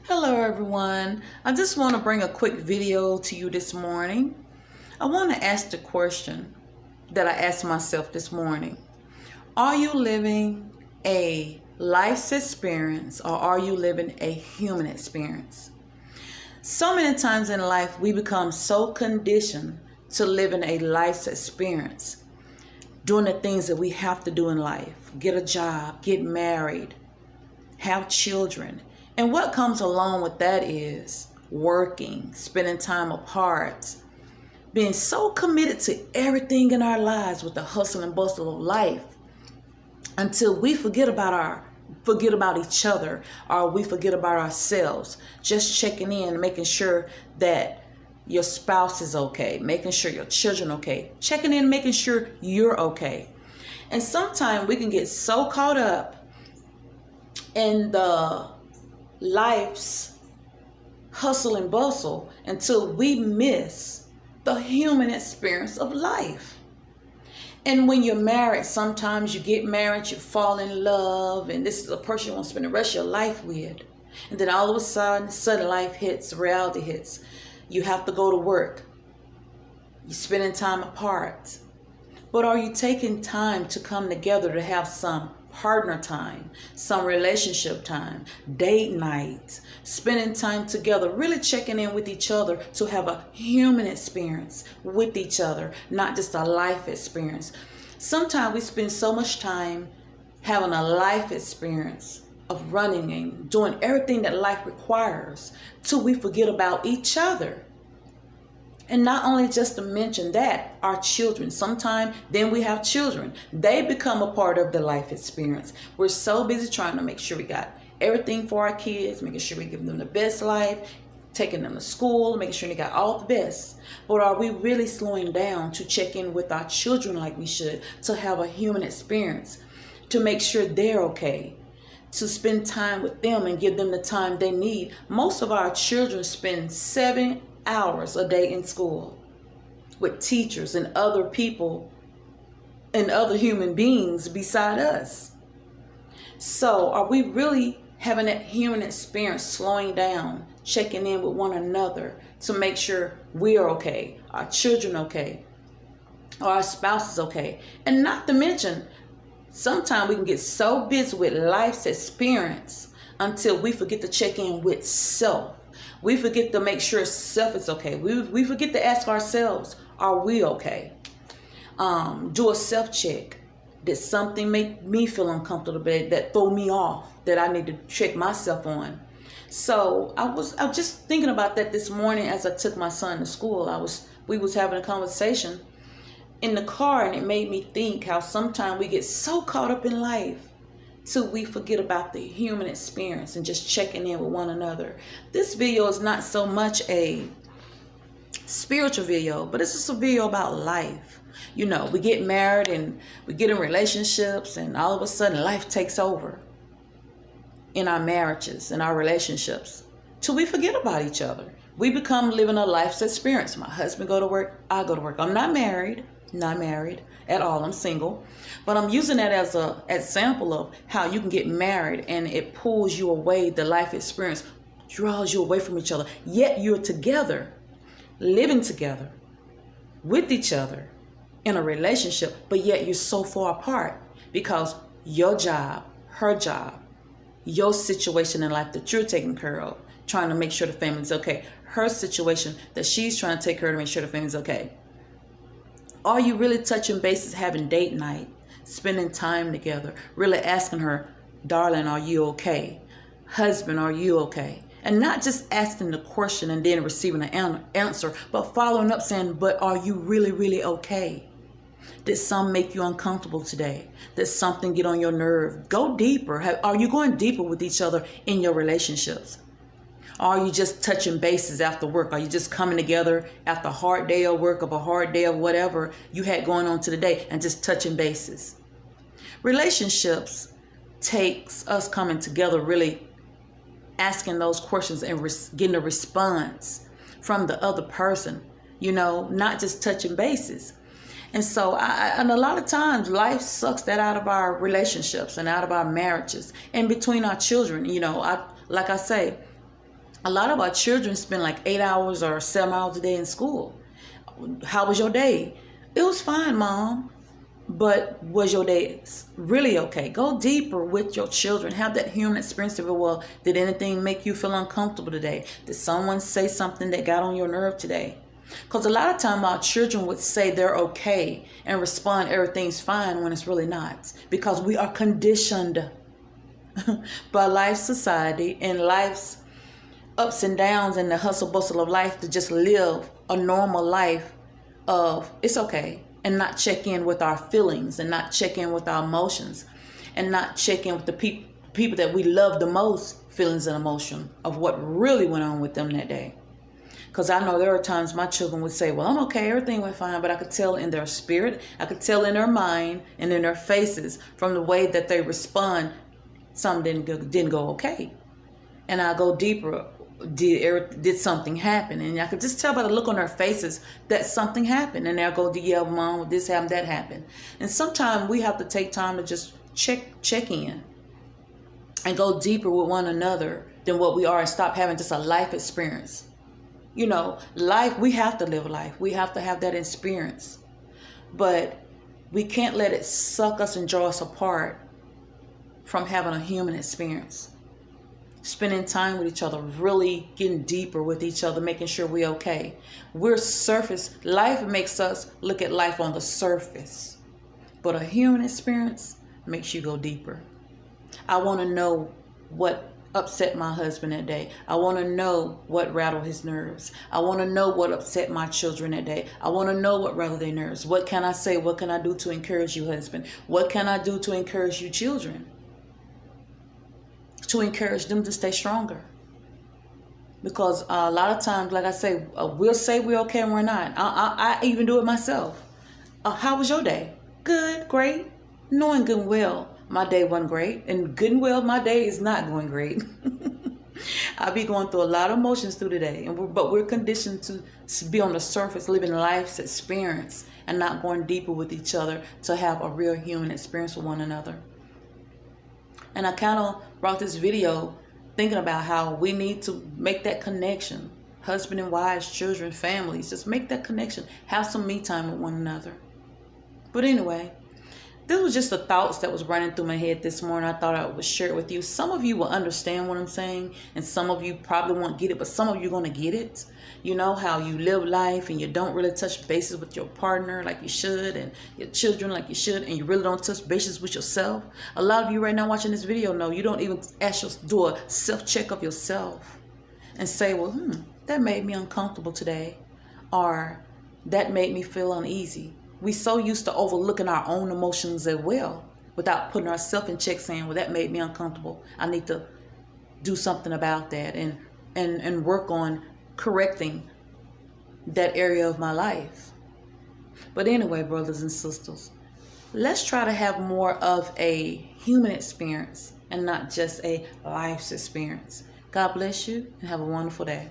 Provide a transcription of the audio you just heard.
Hello everyone. I just want to bring a quick video to you this morning. I want to ask the question that I asked myself this morning. Are you living a life's experience or are you living a human experience? So many times in life we become so conditioned to living a life's experience, doing the things that we have to do in life, get a job, get married, have children. And what comes along with that is working, spending time apart, being so committed to everything in our lives with the hustle and bustle of life until we forget about each other, or we forget about ourselves. Just checking in, making sure that your spouse is okay, making sure your children are okay, checking in, making sure you're okay. And sometimes we can get so caught up in the life's hustle and bustle until we miss the human experience of life. And when you're married, sometimes you get married, you fall in love, and this is a person you want to spend the rest of your life with. And then all of a sudden life hits, reality hits. You have to go to work. You're spending time apart. But are you taking time to come together to have some partner time, some relationship time, date night, spending time together, really checking in with each other to have a human experience with each other, not just a life experience? Sometimes we spend so much time having a life experience of running and doing everything that life requires till we forget about each other. And not only just to mention that, our children, sometimes then we have children. They become a part of the life experience. We're so busy trying to make sure we got everything for our kids, making sure we give them the best life, taking them to school, making sure they got all the best. But are we really slowing down to check in with our children like we should, to have a human experience, to make sure they're okay, to spend time with them and give them the time they need? Most of our children spend 7 hours a day in school with teachers and other people and other human beings beside us. So are we really having that human experience, slowing down, checking in with one another to make sure we're okay, our children okay, or our spouse is okay? And not to mention, sometimes we can get so busy with life's experience until we forget to check in with self. We forget to make sure self is okay. We forget to ask ourselves, are we okay? Do a self-check. Did something make me feel uncomfortable that throw me off, that I need to check myself on? So I was just thinking about that this morning as I took my son to school. We was having a conversation in the car, and it made me think how sometimes we get so caught up in life till we forget about the human experience and just checking in with one another. This video is not so much a spiritual video, but it's just a video about life. You know, we get married and we get in relationships, and all of a sudden life takes over in our marriages and our relationships till we forget about each other. We become living a life's experience. My husband go to work, I go to work. I'm not married at all. I'm single, but I'm using that as an example of how you can get married and it pulls you away. The life experience draws you away from each other, yet you're together, living together with each other in a relationship, but yet you're so far apart because your job, her job, your situation in life that you're taking care of, trying to make sure the family's okay, her situation that she's trying to take care of to make sure the family's okay. Are you really touching bases, having date night, spending time together, really asking her, darling, are you okay? Husband, are you okay? And not just asking the question and then receiving an answer, but following up saying, but are you really, really okay? Did some make you uncomfortable today? Did something get on your nerve? Go deeper. Are you going deeper with each other in your relationships? Are you just touching bases after work? Are you just coming together after a hard day of work, of a hard day of whatever you had going on to the day, and just touching bases? Relationships takes us coming together, really asking those questions and getting a response from the other person, you know, not just touching bases. And so, and a lot of times life sucks that out of our relationships and out of our marriages and between our children. You know, like I say, A lot of our children spend like 8 hours or 7 hours a day in school. How was your day? It was fine, Mom. But was your day really okay? Go deeper with your children. Have that human experience of, well, did anything make you feel uncomfortable today? Did someone say something that got on your nerve today? Because a lot of time our children would say they're okay and respond everything's fine when it's really not. Because we are conditioned by life's society and life's ups and downs and the hustle bustle of life to just live a normal life of it's okay, and not check in with our feelings and not check in with our emotions and not check in with the people that we love the most, feelings and emotion of what really went on with them that day. Because I know there are times my children would say, well, I'm okay, everything went fine, but I could tell in their spirit, I could tell in their mind and in their faces from the way that they respond, something didn't go okay. And I go deeper. Did something happen? And I could just tell by the look on their faces that something happened. And they'll go to, yeah, Mom, this happened, that happened. And sometimes we have to take time to just check in and go deeper with one another than what we are and stop having just a life experience. You know, life, we have to live life. We have to have that experience. But we can't let it suck us and draw us apart from having a human experience. Spending time with each other, really getting deeper with each other, making sure we're okay. We're surface. Life makes us look at life on the surface. But a human experience makes you go deeper. I want to know what upset my husband that day. I want to know what rattled his nerves. I want to know what upset my children that day. I want to know what rattled their nerves. What can I say? What can I do to encourage you, husband? What can I do to encourage you, children? To encourage them to stay stronger. Because a lot of times, like I say, we'll say we're okay and we're not. I even do it myself. How was your day? Good, great. Knowing good and well, my day wasn't great. And good and well, my day is not going great. I'll be going through a lot of emotions through the day. But we're conditioned to be on the surface, living life's experience and not going deeper with each other to have a real human experience with one another. And I kind of brought this video thinking about how we need to make that connection. Husband and wives, children, families, just make that connection. Have some me time with one another. But anyway, this was just the thoughts that was running through my head this morning. I thought I would share it with you. Some of you will understand what I'm saying, and some of you probably won't get it, but some of you are going to get it. You know how you live life and you don't really touch bases with your partner like you should, and your children like you should, and you really don't touch bases with yourself. A lot of you right now watching this video know you don't even do a self-check of yourself and say, well, that made me uncomfortable today, or that made me feel uneasy. We so used to overlooking our own emotions as well without putting ourselves in check, saying, well, that made me uncomfortable. I need to do something about that and work on correcting that area of my life. But anyway, brothers and sisters, let's try to have more of a human experience and not just a life's experience. God bless you and have a wonderful day.